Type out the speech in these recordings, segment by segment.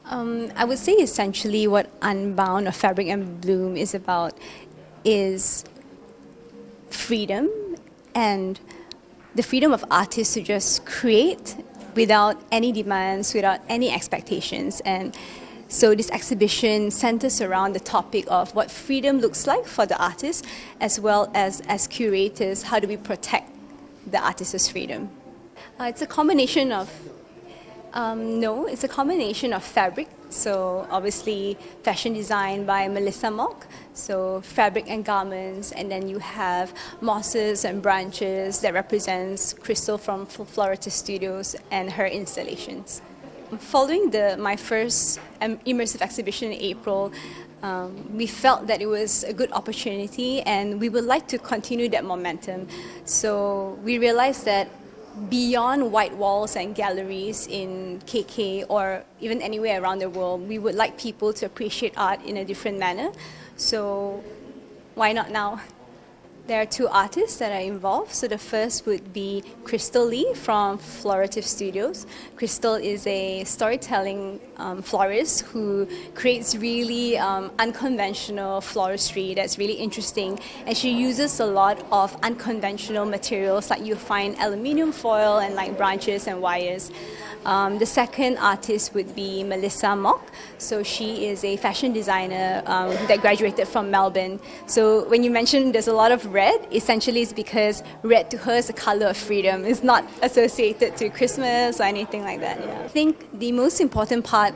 I would say essentially what Unbound or Fabric and Bloom is about is freedom and the freedom of artists to just create without any demands, without any expectations. And so this exhibition centers around the topic of what freedom looks like for the artist, as well as curators, how do we protect the artist's freedom. It's a combination of no, it's a combination of fabric. So obviously fashion design by Melissa Mokjy, so fabric and garments, and then you have mosses and branches that represents Crystal from Floratives Studios and her installations. Following my first immersive exhibition in April, we felt that it was a good opportunity and we would like to continue that momentum. So we realized that beyond white walls and galleries in KK or even anywhere around the world, we would like people to appreciate art in a different manner. So why not now? There are two artists that are involved. So the first would be Crystal Lee from Floratives Studios. Crystal is a storytelling florist who creates really unconventional floristry that's really interesting. And she uses a lot of unconventional materials, like you find aluminium foil and like branches and wires. The second artist would be Melissa Mokjy. So she is a fashion designer that graduated from Melbourne. So when you mentioned there's a lot of red, essentially it's because red to her is a color of freedom. It's not associated to Christmas or anything like that. Yeah. I think the most important part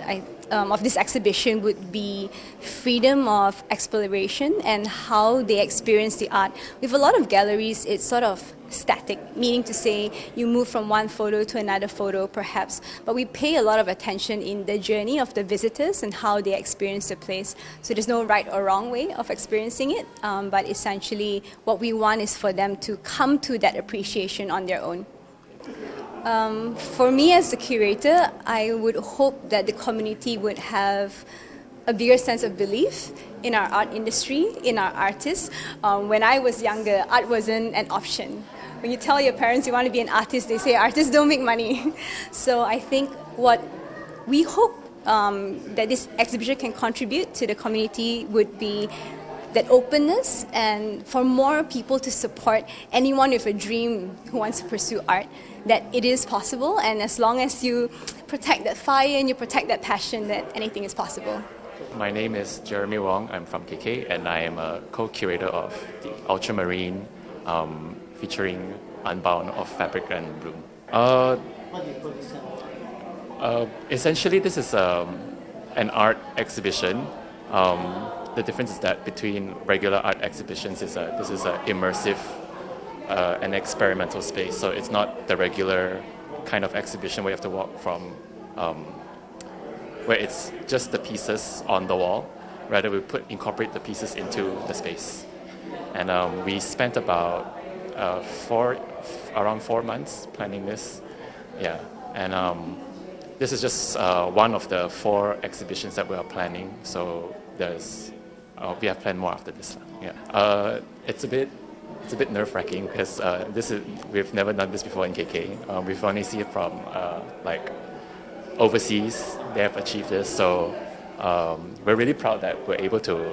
of this exhibition would be freedom of exploration and how they experience the art. With a lot of galleries, it's sort of static, meaning to say you move from one photo to another photo perhaps, but we pay a lot of attention in the journey of the visitors and how they experience the place. So there's no right or wrong way of experiencing it, but essentially what we want is for them to come to that appreciation on their own. For me as the curator, I would hope that the community would have a bigger sense of belief in our art industry, in our artists. When I was younger, art wasn't an option. When you tell your parents you want to be an artist, they say artists don't make money. So I think what we hope that this exhibition can contribute to the community would be that openness and for more people to support anyone with a dream who wants to pursue art, that it is possible, and as long as you protect that fire and you protect that passion, that anything is possible. My name is Jeremy Wong. I'm from KK and I am a co-curator of the Ultramarine featuring Unbound of Fabric and Bloom. Essentially this is an art exhibition. The difference is that between regular art exhibitions this is an immersive and experimental space. So it's not the regular kind of exhibition where you have to walk from where it's just the pieces on the wall. Rather, we incorporate the pieces into the space. And we spent about around 4 months planning this. Yeah, and this is just one of the 4 exhibitions that we are planning. So we have planned more after this. Yeah, it's a bit nerve-wracking because we've never done this before in KK. We've only seen it from like overseas. They have achieved this, so we're really proud that we're able to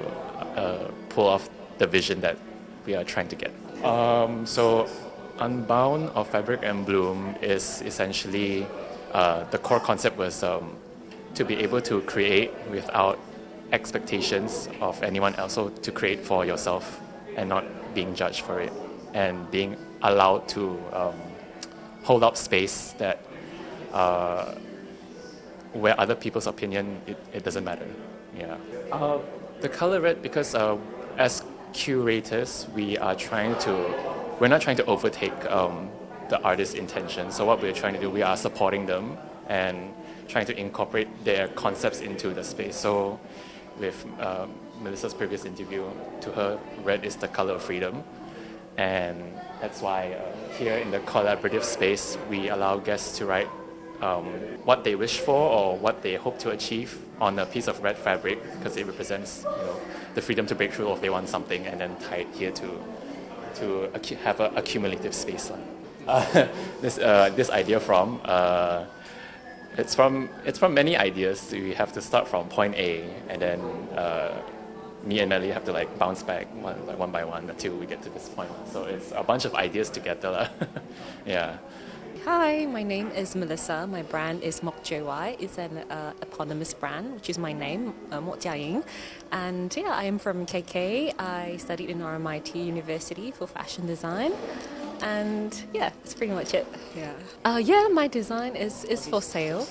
pull off the vision that we are trying to get. So Unbound of Fabric and Bloom is essentially the core concept was to be able to create without expectations of anyone else, so to create for yourself and not being judged for it, and being allowed to hold up space that where other people's opinion, it doesn't matter. Yeah. The color red, because as curators, we're not trying to overtake the artist's intention. So what we're trying to do, we are supporting them and trying to incorporate their concepts into the space. So with Melissa's previous interview, to her, red is the color of freedom. And that's why here in the collaborative space, we allow guests to write what they wish for or what they hope to achieve on a piece of red fabric, because it represents the freedom to break through if they want something, and then tie it here to have an accumulative space. This idea from It's from many ideas. We have to start from point A, and then me and Melly have to like bounce back one by one until we get to this point. So it's a bunch of ideas together. Yeah. Hi, my name is Melissa. My brand is Mokjy. It's an eponymous brand, which is my name, Mokjy. And yeah, I am from KK. I studied in RMIT University for fashion design. And yeah, that's pretty much it. Yeah, my design is for sale.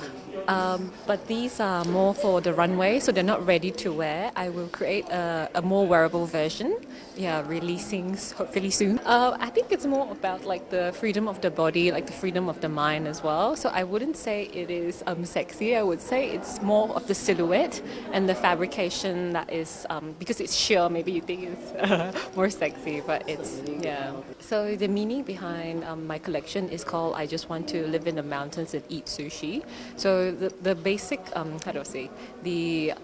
But these are more for the runway, so they're not ready to wear. I will create a more wearable version. Yeah, releasing hopefully soon. I think it's more about like the freedom of the body, like the freedom of the mind as well. So I wouldn't say it is sexy. I would say it's more of the silhouette and the fabrication that is, because it's sheer, maybe you think it's more sexy, but it's, yeah. So the meaning behind my collection is called I Just Want to Live in the Mountains and Eat Sushi. So the basic, how do I say, the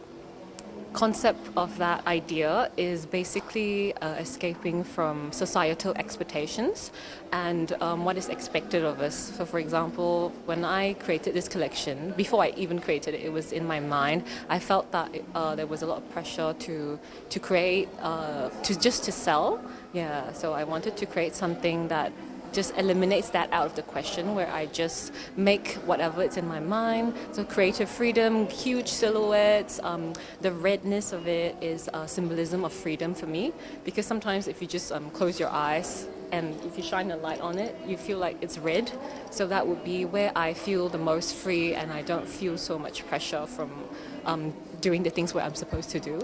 concept of that idea is basically escaping from societal expectations and what is expected of us. So for example, when I created this collection, before I even created it, it was in my mind, I felt that there was a lot of pressure to create, to sell. Yeah, so I wanted to create something that just eliminates that out of the question, where I just make whatever it's in my mind. So creative freedom, huge silhouettes, the redness of it is a symbolism of freedom for me, because sometimes if you just close your eyes and if you shine a light on it, you feel like it's red. So that would be where I feel the most free, and I don't feel so much pressure from doing the things where I'm supposed to do.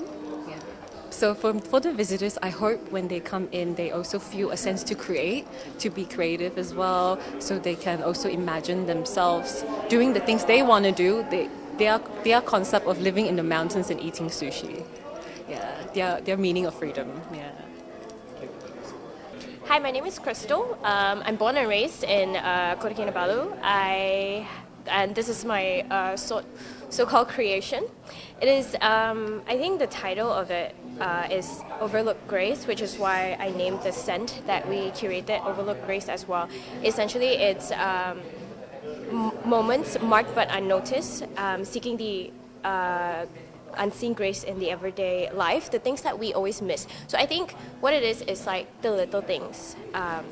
So for the visitors, I hope when they come in, they also feel a sense to create, to be creative as well, so they can also imagine themselves doing the things they want to do. Their concept of living in the mountains and eating sushi. Yeah, their meaning of freedom. Yeah. Hi, my name is Crystal. I'm born and raised in Kota Kinabalu. And this is my so-called creation. It is, I think the title of it is Overlooked Grace, which is why I named the scent that we curated Overlooked Grace as well. Essentially, it's moments marked but unnoticed, seeking the unseen grace in the everyday life, the things that we always miss. So I think what it is like the little things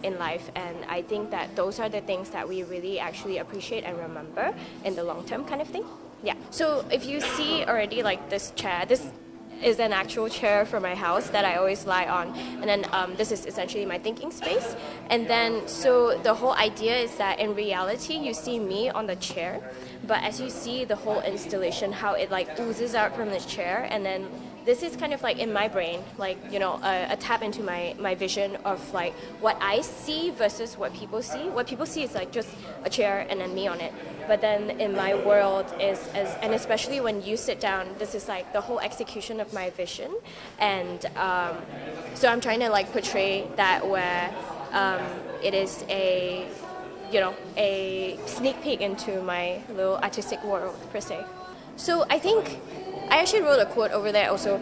in life, and I think that those are the things that we really actually appreciate and remember in the long term kind of thing. Yeah. So if you see already like this chair, this is an actual chair from my house that I always lie on, and then this is essentially my thinking space. And then so the whole idea is that in reality you see me on the chair, but as you see the whole installation, how it like oozes out from the chair, and then this is kind of like in my brain, like, you know, a tap into my vision of like what I see versus what people see. What people see is like just a chair and then me on it. But then in my world and especially when you sit down, this is like the whole execution of my vision. And so I'm trying to like portray that where it is a sneak peek into my little artistic world per se. So I think I actually wrote a quote over there also.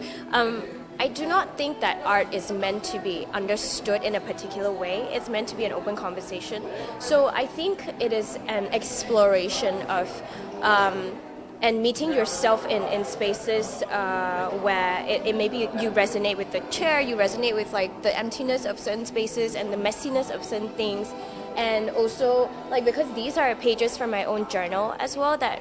I do not think that art is meant to be understood in a particular way. It's meant to be an open conversation. So I think it is an exploration of and meeting yourself in spaces where it maybe you resonate with the chair, you resonate with like the emptiness of certain spaces and the messiness of certain things. And also, like, because these are pages from my own journal as well that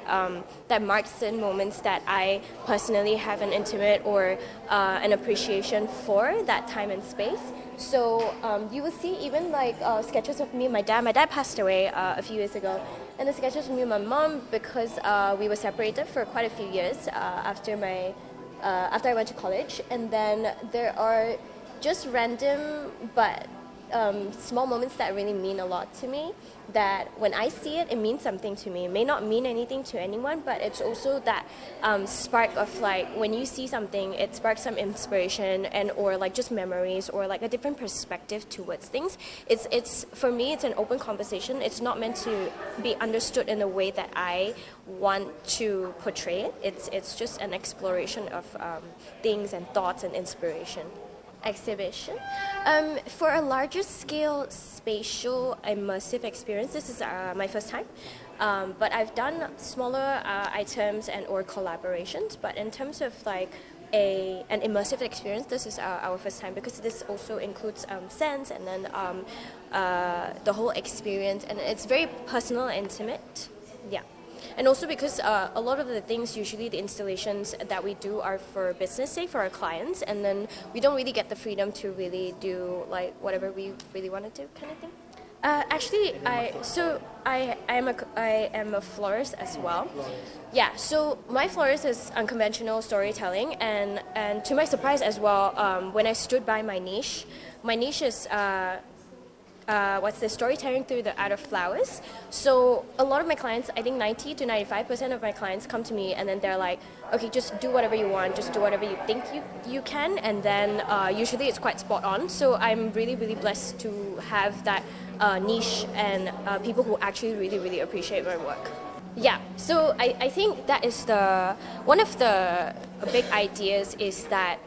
that mark certain moments that I personally have an intimate or an appreciation for that time and space. So you will see even like sketches of me and my dad. My dad passed away a few years ago, and the sketches of me and my mom, because we were separated for quite a few years after I went to college. And then there are just random but small moments that really mean a lot to me, that when I see it, it means something to me. It may not mean anything to anyone, but it's also that spark of like, when you see something, it sparks some inspiration and or like just memories or like a different perspective towards things. It's for me, it's an open conversation. It's not meant to be understood in the way that I want to portray it. It's just an exploration of things and thoughts and inspiration. Exhibition. For a larger scale spatial immersive experience, this is my first time. But I've done smaller items and or collaborations. But in terms of like an immersive experience, this is our first time, because this also includes scents and then the whole experience, and it's very personal and intimate. Yeah. And also because a lot of the things, usually the installations that we do are for business, say for our clients, and then we don't really get the freedom to really do like whatever we really want to do, kind of thing. Actually, I am a florist as well. Yeah, so my florist is unconventional storytelling, and to my surprise as well, when I stood by my niche is storytelling through the art of flowers. So a lot of my clients, I think 90 to 95% of my clients come to me and then they're like, okay, just do whatever you want, just do whatever you think you can, and then usually it's quite spot on. So I'm really, really blessed to have that niche and people who actually really, really appreciate my work. Yeah, so I think that is one of the big ideas is that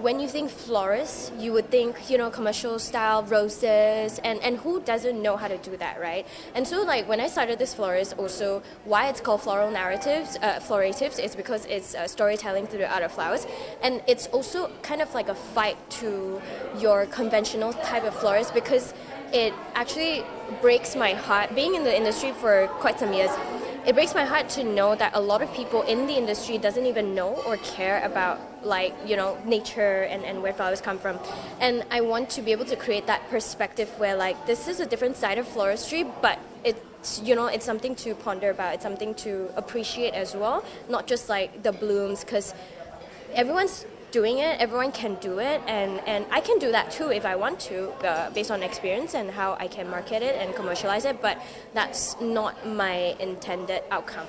when you think florist, you would think, commercial style roses, and who doesn't know how to do that, right? And so like when I started this florist, also why it's called Floratives is because it's storytelling through the art of flowers, and it's also kind of like a fight to your conventional type of florist, because it actually breaks my heart, being in the industry for quite some years. It breaks my heart to know that a lot of people in the industry doesn't even know or care about nature and where flowers come from. And I want to be able to create that perspective where this is a different side of floristry, but it's something to ponder about, it's something to appreciate as well, not just like the blooms, because everyone's doing it, everyone can do it, and I can do that too if I want to, based on experience and how I can market it and commercialize it, but that's not my intended outcome.